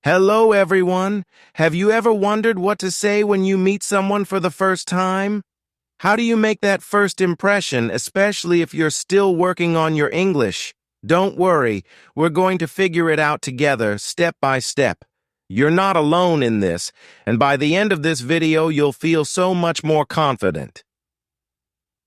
Hello, everyone. Have you ever wondered what to say when you meet someone for the first time? How do you make that first impression, especially if you're still working on your English? Don't worry, we're going to figure it out together, step by step. You're not alone in this, and by the end of this video, you'll feel so much more confident.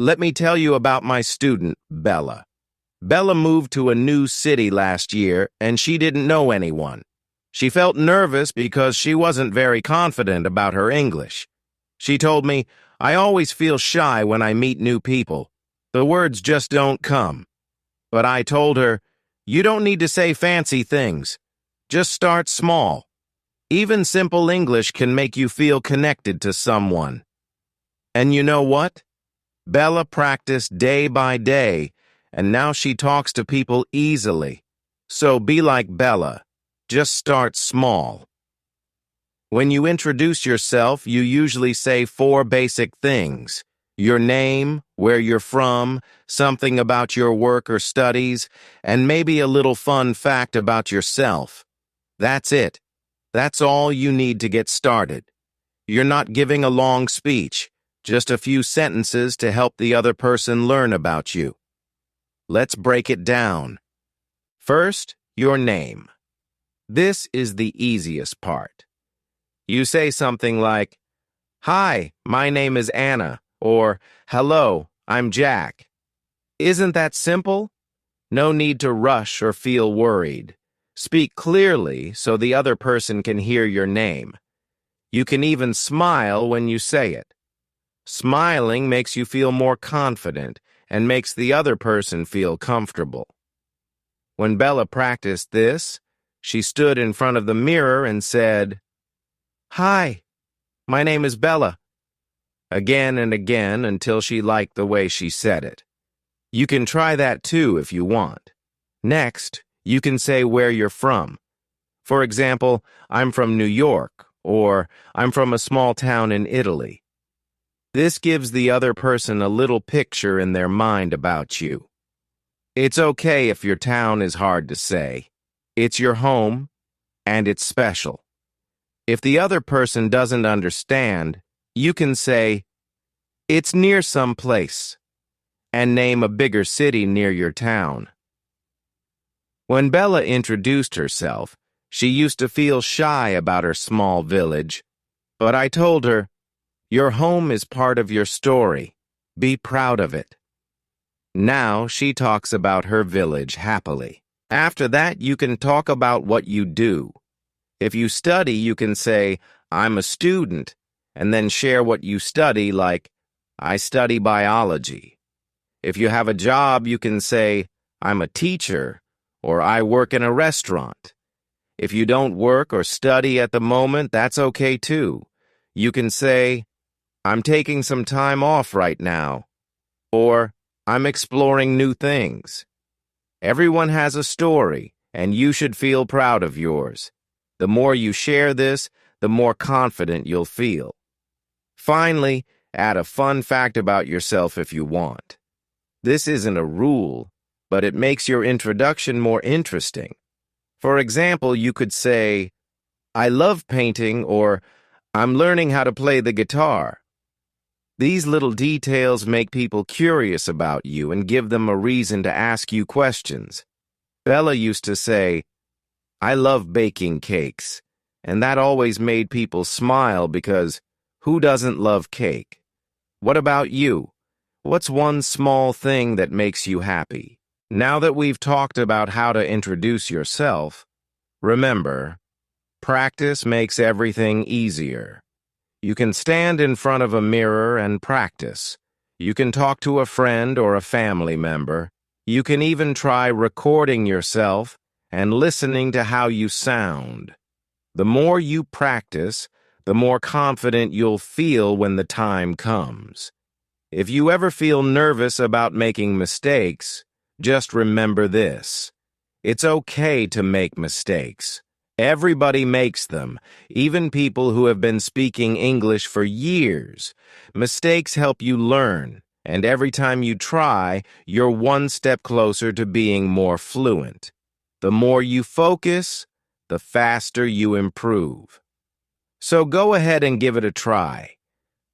Let me tell you about my student, Bella. Bella moved to a new city last year, and she didn't know anyone. She felt nervous because she wasn't very confident about her English. She told me, "I always feel shy when I meet new people. The words just don't come." But I told her, "You don't need to say fancy things. Just start small. Even simple English can make you feel connected to someone." And you know what? Bella practiced day by day, and now she talks to people easily. So be like Bella. Just start small. When you introduce yourself, you usually say 4 basic things: your name, where you're from, something about your work or studies, and maybe a little fun fact about yourself. That's it. That's all you need to get started. You're not giving a long speech, just a few sentences to help the other person learn about you. Let's break it down. First, your name. This is the easiest part. You say something like, "Hi, my name is Anna," or "Hello, I'm Jack." Isn't that simple? No need to rush or feel worried. Speak clearly so the other person can hear your name. You can even smile when you say it. Smiling makes you feel more confident and makes the other person feel comfortable. When Bella practiced this, she stood in front of the mirror and said, "Hi, my name is Bella," again and again until she liked the way she said it. You can try that too if you want. Next, you can say where you're from. For example, "I'm from New York," or "I'm from a small town in Italy." This gives the other person a little picture in their mind about you. It's okay if your town is hard to say. It's your home, and it's special. If the other person doesn't understand, you can say, "It's near some place," and name a bigger city near your town. When Bella introduced herself, she used to feel shy about her small village, but I told her, "Your home is part of your story. Be proud of it." Now she talks about her village happily. After that, you can talk about what you do. If you study, you can say, "I'm a student," and then share what you study, like, "I study biology." If you have a job, you can say, "I'm a teacher," or "I work in a restaurant." If you don't work or study at the moment, that's okay too. You can say, "I'm taking some time off right now," or "I'm exploring new things." Everyone has a story, and you should feel proud of yours. The more you share this, the more confident you'll feel. Finally, add a fun fact about yourself if you want. This isn't a rule, but it makes your introduction more interesting. For example, you could say, "I love painting," or "I'm learning how to play the guitar." These little details make people curious about you and give them a reason to ask you questions. Bella used to say, "I love baking cakes," and that always made people smile because who doesn't love cake? What about you? What's one small thing that makes you happy? Now that we've talked about how to introduce yourself, remember, practice makes everything easier. You can stand in front of a mirror and practice. You can talk to a friend or a family member. You can even try recording yourself and listening to how you sound. The more you practice, the more confident you'll feel when the time comes. If you ever feel nervous about making mistakes, just remember this: it's okay to make mistakes. Everybody makes them, even people who have been speaking English for years. Mistakes help you learn, and every time you try, you're one step closer to being more fluent. The more you focus, the faster you improve. So go ahead and give it a try.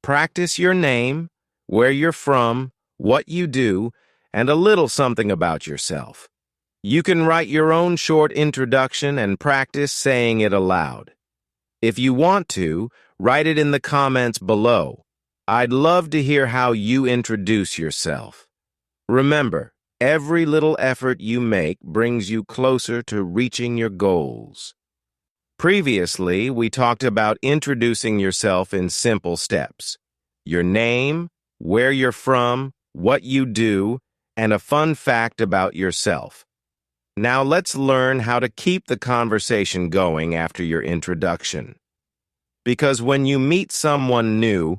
Practice your name, where you're from, what you do, and a little something about yourself. You can write your own short introduction and practice saying it aloud. If you want to, write it in the comments below. I'd love to hear how you introduce yourself. Remember, every little effort you make brings you closer to reaching your goals. Previously, we talked about introducing yourself in simple steps. Your name, where you're from, what you do, and a fun fact about yourself. Now let's learn how to keep the conversation going after your introduction. Because when you meet someone new,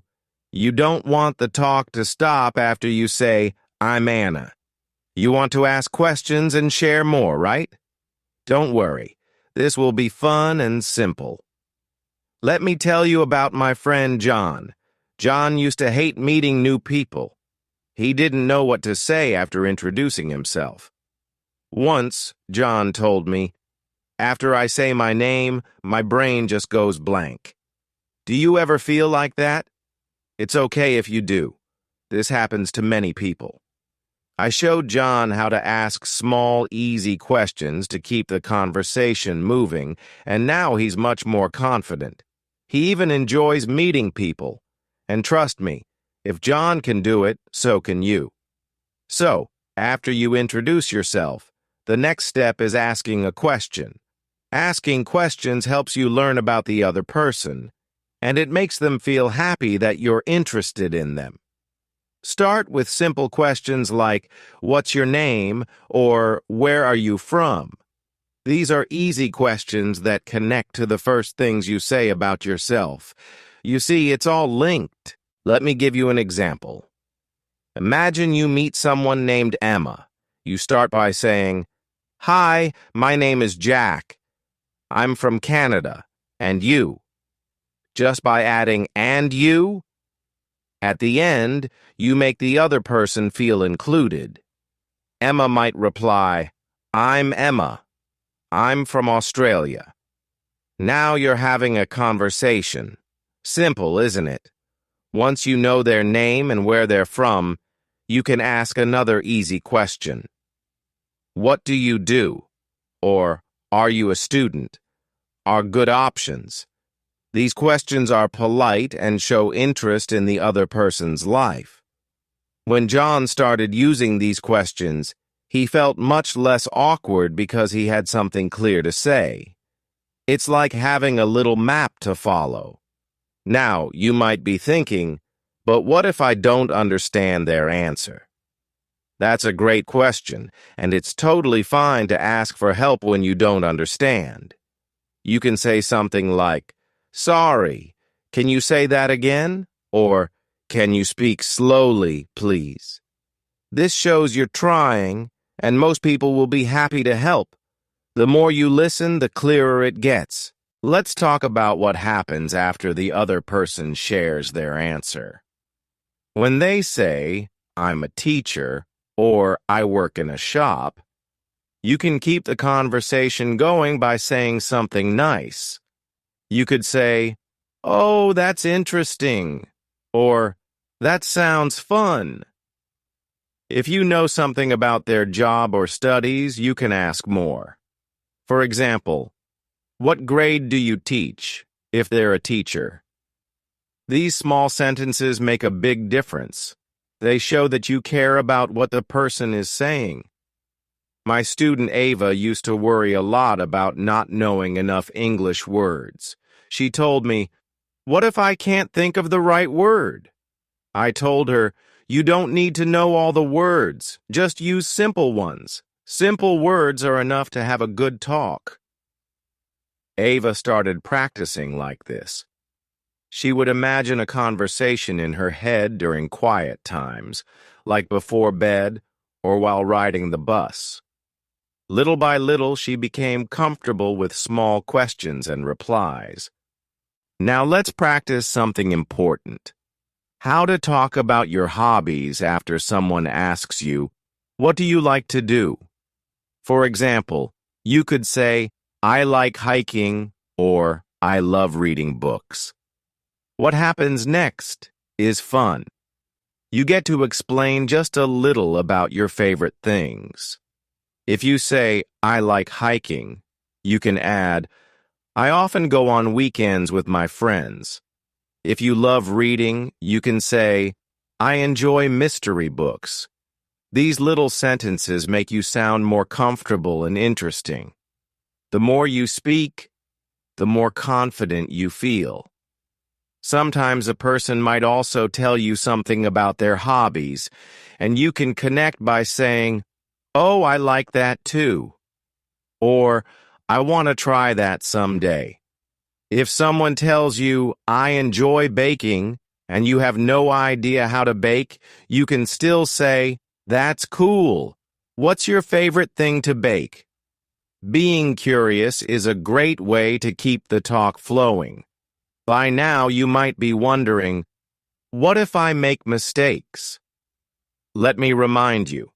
you don't want the talk to stop after you say, "I'm Anna." You want to ask questions and share more, right? Don't worry. This will be fun and simple. Let me tell you about my friend John. John used to hate meeting new people. He didn't know what to say after introducing himself. Once, John told me, "After I say my name, my brain just goes blank." Do you ever feel like that? It's okay if you do. This happens to many people. I showed John how to ask small, easy questions to keep the conversation moving, and now he's much more confident. He even enjoys meeting people. And trust me, if John can do it, so can you. So, after you introduce yourself, the next step is asking a question. Asking questions helps you learn about the other person, and it makes them feel happy that you're interested in them. Start with simple questions like, "What's your name?" or "Where are you from?" These are easy questions that connect to the first things you say about yourself. You see, it's all linked. Let me give you an example. Imagine you meet someone named Emma. You start by saying, "Hi, my name is Jack. I'm from Canada. And you?" Just by adding "and you," at the end, you make the other person feel included. Emma might reply, "I'm Emma. I'm from Australia." Now you're having a conversation. Simple, isn't it? Once you know their name and where they're from, you can ask another easy question. "What do you do?" Or, "Are you a student?" Are good options. These questions are polite and show interest in the other person's life. When John started using these questions, he felt much less awkward because he had something clear to say. It's like having a little map to follow. Now, you might be thinking, but what if I don't understand their answer? That's a great question, and it's totally fine to ask for help when you don't understand. You can say something like, "Sorry, can you say that again?" Or, "Can you speak slowly, please?" This shows you're trying, and most people will be happy to help. The more you listen, the clearer it gets. Let's talk about what happens after the other person shares their answer. When they say, "I'm a teacher," or "I work in a shop," you can keep the conversation going by saying something nice. You could say, "Oh, that's interesting," or "That sounds fun." If you know something about their job or studies, you can ask more. For example, "What grade do you teach?" if they're a teacher. These small sentences make a big difference. They show that you care about what the person is saying. My student Ava used to worry a lot about not knowing enough English words. She told me, "What if I can't think of the right word?" I told her, "You don't need to know all the words. Just use simple ones. Simple words are enough to have a good talk." Ava started practicing like this. She would imagine a conversation in her head during quiet times, like before bed or while riding the bus. Little by little, she became comfortable with small questions and replies. Now let's practice something important. How to talk about your hobbies after someone asks you, "What do you like to do?" For example, you could say, I like hiking, or I love reading books. What happens next is fun. You get to explain just a little about your favorite things. If you say, I like hiking, you can add, I often go on weekends with my friends. If you love reading, you can say, I enjoy mystery books. These little sentences make you sound more comfortable and interesting. The more you speak, the more confident you feel. Sometimes a person might also tell you something about their hobbies, and you can connect by saying, oh, I like that too. Or, I want to try that someday. If someone tells you, I enjoy baking, and you have no idea how to bake, you can still say, that's cool. What's your favorite thing to bake? Being curious is a great way to keep the talk flowing. By now, you might be wondering, what if I make mistakes? Let me remind you,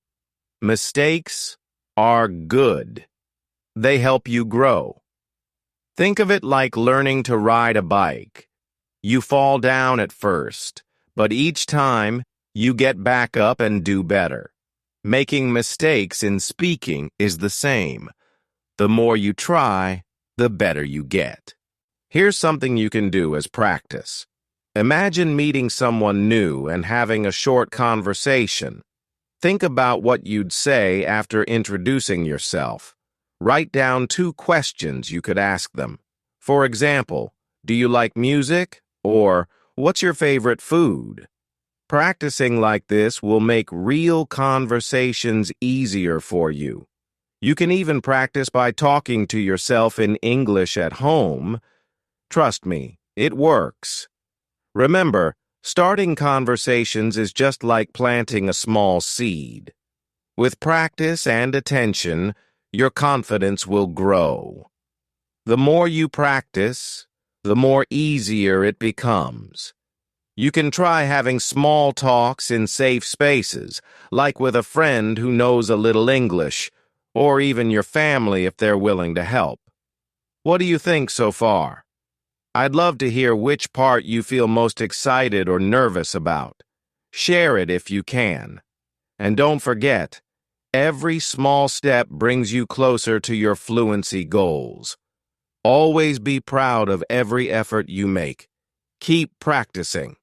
mistakes are good. They help you grow. Think of it like learning to ride a bike. You fall down at first, but each time you get back up and do better. Making mistakes in speaking is the same. The more you try, the better you get. Here's something you can do as practice. Imagine meeting someone new and having a short conversation. Think about what you'd say after introducing yourself. Write down 2 questions you could ask them. For example, do you like music? Or, what's your favorite food? Practicing like this will make real conversations easier for you. You can even practice by talking to yourself in English at home. Trust me, it works. Remember, starting conversations is just like planting a small seed. With practice and attention, your confidence will grow. The more you practice, the more easier it becomes. You can try having small talks in safe spaces, like with a friend who knows a little English, or even your family if they're willing to help. What do you think so far? I'd love to hear which part you feel most excited or nervous about. Share it if you can. And don't forget, every small step brings you closer to your fluency goals. Always be proud of every effort you make. Keep practicing.